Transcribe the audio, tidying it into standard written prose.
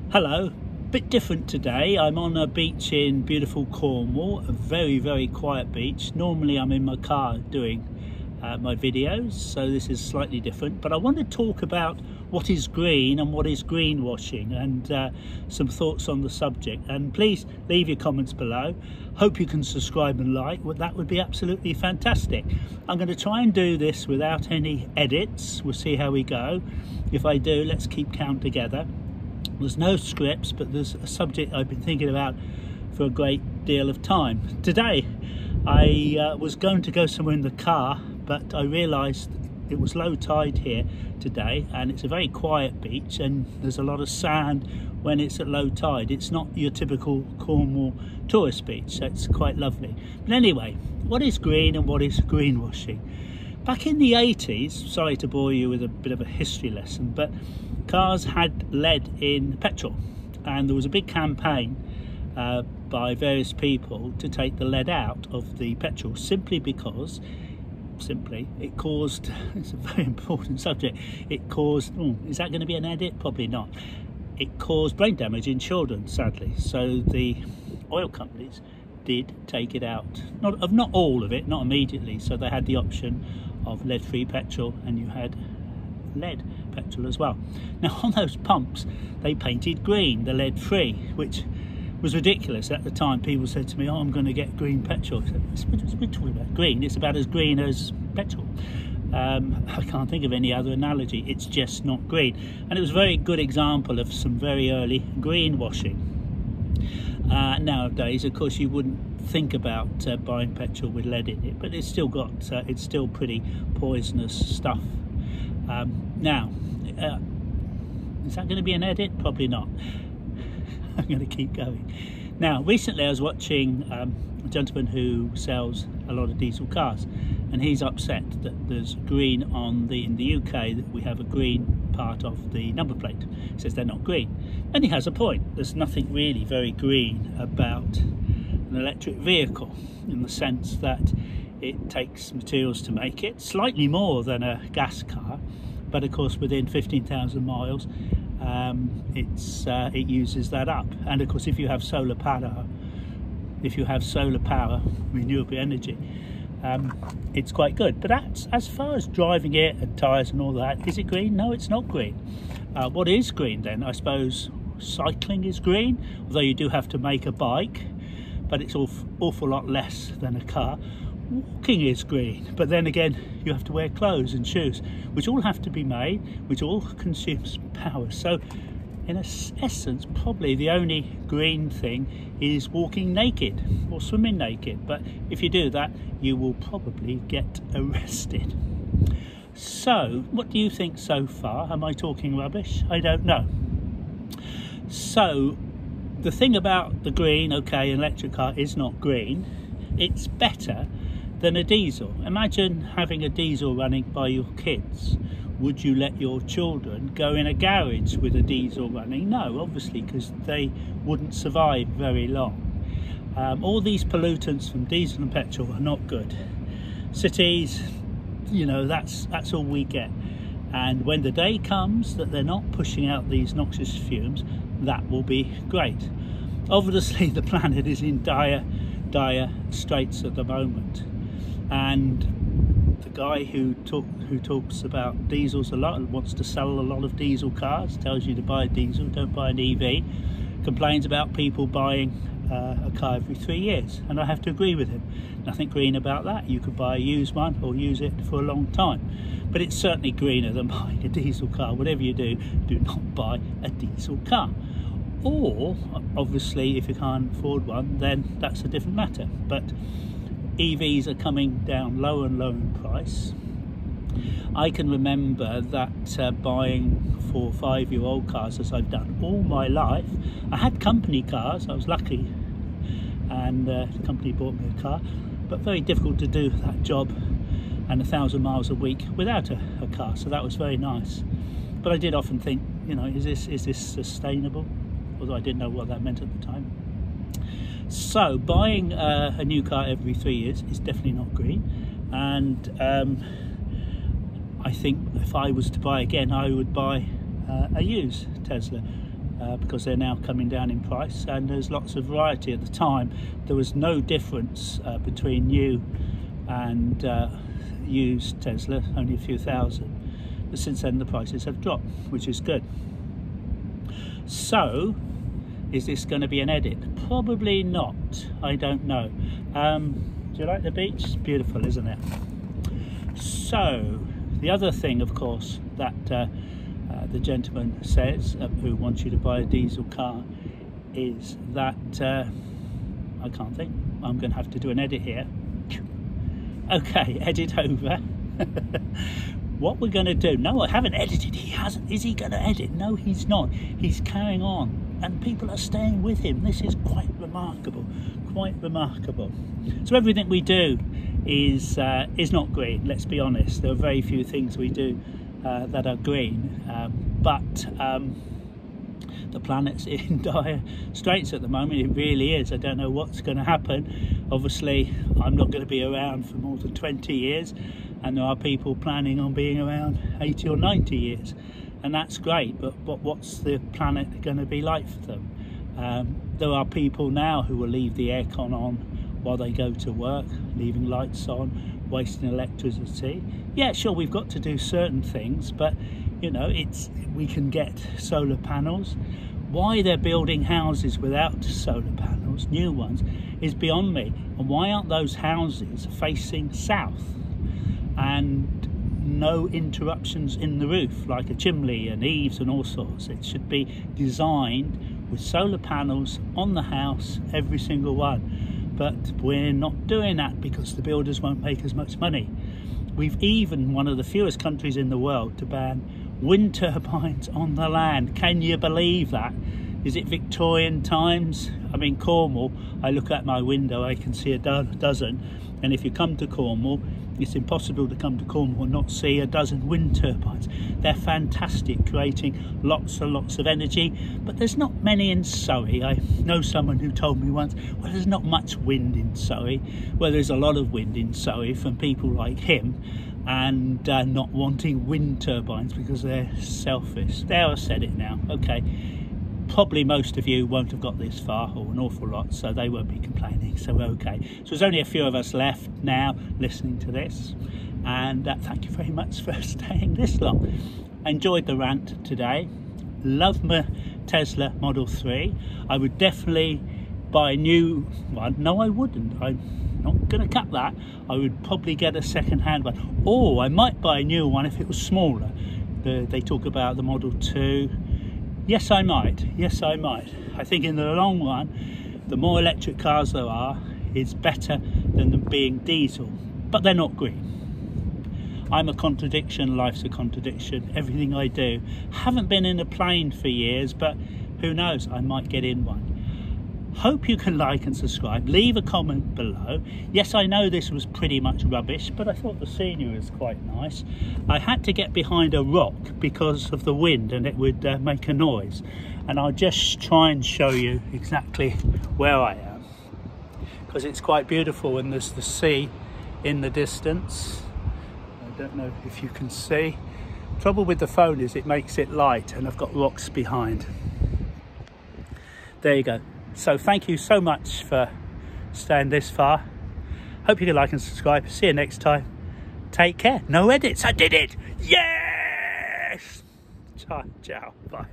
Hello, bit different today. I'm on a beach in beautiful Cornwall, a very quiet beach. Normally I'm in my car doing my videos, so this is slightly different, but I want to talk about what is green and what is greenwashing, and some thoughts on the subject. And please leave your comments below. Hope you can subscribe and like. Well, that would be absolutely fantastic. I'm going to try and do this without any edits. We'll see how we go. If I do, let's keep count together. There's no scripts, but there's a subject I've been thinking about for a great deal of time. Today I was going to go somewhere in the car, but I realised it was low tide here today, and it's a very quiet beach, and there's a lot of sand when it's at low tide. It's not your typical Cornwall tourist beach, so it's quite lovely. But anyway, what is green and what is greenwashing? Back in the 80s, sorry to bore you with a bit of a history lesson, but cars had lead in petrol, and there was a big campaign by various people to take the lead out of the petrol, simply because it caused, it's a very important subject, it caused, is that going to be an edit? Probably not. It caused brain damage in children, sadly. So the oil companies did take it out, not all of it, not immediately. So they had the option of lead-free petrol, and you had lead petrol as well. Now on those pumps they painted green, the lead-free, which was ridiculous at the time. People said to me, I'm going to get green petrol. I said, we're talking about green, it's about as green as petrol. I can't think of any other analogy. It's just not green. And it was a very good example of some very early greenwashing. Nowadays, of course, you wouldn't think about buying petrol with lead in it, but it's still got it's still pretty poisonous stuff. Now, is that going to be an edit? Probably not. I'm going to keep going. Now, recently I was watching a gentleman who sells a lot of diesel cars, and he's upset that there's green in the UK, that we have a green part of the number plate. He says they're not green, and he has a point. There's nothing really very green about an electric vehicle, in the sense that it takes materials to make it, slightly more than a gas car, but of course within 15,000 miles it uses that up. And of course, if you have solar power, renewable energy, it's quite good. But as far as driving it and tyres and all that, is it green? No, it's not green. What is green then? I suppose cycling is green, although you do have to make a bike, but it's awful lot less than a car. Walking is green, but then again you have to wear clothes and shoes, which all have to be made, which all consumes power. So in essence, probably the only green thing is walking naked or swimming naked, but if you do that you will probably get arrested. So what do you think so far? Am I talking rubbish? I don't know. So the thing about the green, okay, an electric car is not green. It's better than a diesel. Imagine having a diesel running by your kids. Would you let your children go in a garage with a diesel running? No, obviously, because they wouldn't survive very long. All these pollutants from diesel and petrol are not good. Cities, you know, that's all we get. And when the day comes that they're not pushing out these noxious fumes, that will be great. Obviously the planet is in dire straits at the moment, and the guy who talks about diesels a lot and wants to sell a lot of diesel cars, tells you to buy a diesel, don't buy an EV, complains about people buying a car every 3 years, and I have to agree with him. Nothing green about that. You could buy a used one or use it for a long time, but it's certainly greener than buying a diesel car. Whatever you do, do not buy a diesel car. Or obviously if you can't afford one, then that's a different matter. But EVs are coming down lower and lower in price. I can remember that buying 4 or 5 year old cars, as I've done all my life. I had company cars, I was lucky, and the company bought me a car, but very difficult to do that job and 1,000 miles a week without a car, so that was very nice. But I did often think, you know, is this sustainable? Although I didn't know what that meant at the time. So buying a new car every 3 years is definitely not green, and I think if I was to buy again, I would buy a used Tesla. because they're now coming down in price, and there's lots of variety. At the time there was no difference between new and used Tesla, only a few thousand, but since then the prices have dropped, which is good. So is this going to be an edit? Probably not, I don't know. Do you like the beach? It's beautiful, isn't it? So the other thing, of course, that the gentleman says who wants you to buy a diesel car is that I can't think. I'm going to have to do an edit here. Okay, edit over. What we're going to do? No, I haven't edited. He hasn't. Is he going to edit? No, he's not. He's carrying on, and people are staying with him. This is quite remarkable. Quite remarkable. So everything we do is not green. Let's be honest. There are very few things we do that are green, but the planet's in dire straits at the moment. It really is. I don't know what's going to happen. Obviously, I'm not going to be around for more than 20 years, and there are people planning on being around 80 or 90 years, and that's great. But what's the planet going to be like for them? There are people now who will leave the aircon on while they go to work, leaving lights on, wasting electricity. Yeah, sure, we've got to do certain things, but you know, we can get solar panels. Why they're building houses without solar panels, new ones, is beyond me. And why aren't those houses facing south and no interruptions in the roof, like a chimney and eaves and all sorts? It should be designed with solar panels on the house, every single one. But we're not doing that because the builders won't make as much money. We've even one of the fewest countries in the world to ban wind turbines on the land. Can you believe that? Is it Victorian times? I mean, Cornwall, I look out my window, I can see a dozen, and if you come to Cornwall, it's impossible to come to Cornwall and not see a dozen wind turbines. They're fantastic, creating lots and lots of energy, but there's not many in Surrey. I know someone who told me once, well, there's not much wind in Surrey. Well, there's a lot of wind in Surrey from people like him, and not wanting wind turbines because they're selfish. There, I said it now. Okay, probably most of you won't have got this far, or an awful lot, so they won't be complaining, so okay. So there's only a few of us left now listening to this, and thank you very much for staying this long. I enjoyed the rant today. Love my Tesla Model 3. I would definitely buy a new one. No, I wouldn't. I'm not going to cut that. I would probably get a second-hand one, or I might buy a new one if it was smaller. They talk about the Model 2. Yes, I might. Yes, I might. I think in the long run, the more electric cars there are, it's better than them being diesel. But they're not green. I'm a contradiction. Life's a contradiction. Everything I do. Haven't been in a plane for years, but who knows? I might get in one. Hope you can like and subscribe. Leave a comment below. Yes, I know this was pretty much rubbish, but I thought the scenery was quite nice. I had to get behind a rock because of the wind and it would make a noise. And I'll just try and show you exactly where I am, because it's quite beautiful and there's the sea in the distance. I don't know if you can see. Trouble with the phone is it makes it light and I've got rocks behind. There you go. So thank you so much for staying this far. Hope you can like and subscribe. See you next time. Take care. No edits. I did it. Yes. Ciao. Bye.